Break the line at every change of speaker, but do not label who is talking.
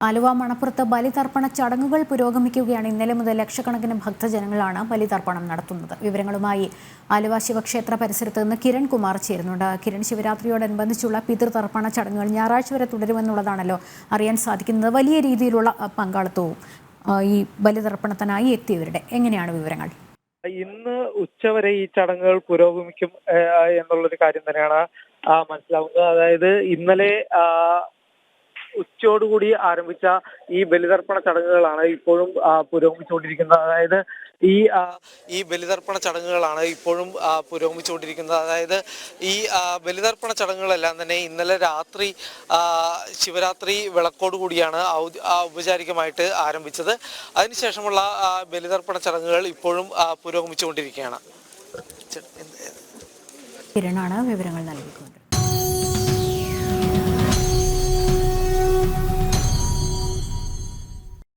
ആലുവ മണപ്പുറത്ത് ബലിതർപ്പണ ചടങ്ങുകൾ പുരോഗമിക്കുകയാണ്. ഇന്നലെ മുതൽ ലക്ഷക്കണക്കിന് ഭക്തജനങ്ങളാണ് ബലിതർപ്പണം നടത്തുന്നത്. വിവരങ്ങളുമായി ആലുവ ശിവക്ഷേത്ര പരിസരത്ത് നിന്ന് കിരൺ കുമാർ ചേരുന്നുണ്ട്. കിരൺ, ശിവരാത്രിയോടനുബന്ധിച്ചുള്ള പിതൃതർപ്പണ ചടങ്ങുകൾ ഞായറാഴ്ച വരെ തുടരുമെന്നുള്ളതാണല്ലോ അറിയാൻ സാധിക്കുന്നത്. വലിയ രീതിയിലുള്ള പങ്കാളിത്തവും ഈ ബലിതർപ്പണത്തിനായി എത്തിയവരുടെ എങ്ങനെയാണ് വിവരങ്ങൾ?
ഇന്ന് ഉച്ചവരെ ഈ ചടങ്ങുകൾ പുരോഗമിക്കും എന്നുള്ളൊരു കാര്യം തന്നെയാണ് മനസ്സിലാവുന്നത്. അതായത് ഇന്നലെ ഉച്ചയോടുകൂടി ആരംഭിച്ച ഈ ബലിതർപ്പണ ചടങ്ങുകളാണ് ഇപ്പോഴും പുരോഗമിച്ചുകൊണ്ടിരിക്കുന്നത്. അതായത് ഈ ബലിതർപ്പണ ചടങ്ങുകളാണ് ഇപ്പോഴും പുരോഗമിച്ചുകൊണ്ടിരിക്കുന്നത്. അതായത് ഈ ബലിതർപ്പണ ചടങ്ങുകളെല്ലാം തന്നെ ഇന്നലെ രാത്രി ശിവരാത്രി വിളക്കോടുകൂടിയാണ് ഔപചാരികമായിട്ട് ആരംഭിച്ചത്. അതിനുശേഷമുള്ള ബലിതർപ്പണ ചടങ്ങുകൾ ഇപ്പോഴും പുരോഗമിച്ചുകൊണ്ടിരിക്കുകയാണ്.
കിരണാണ് വിവരങ്ങൾ നൽകിയത്.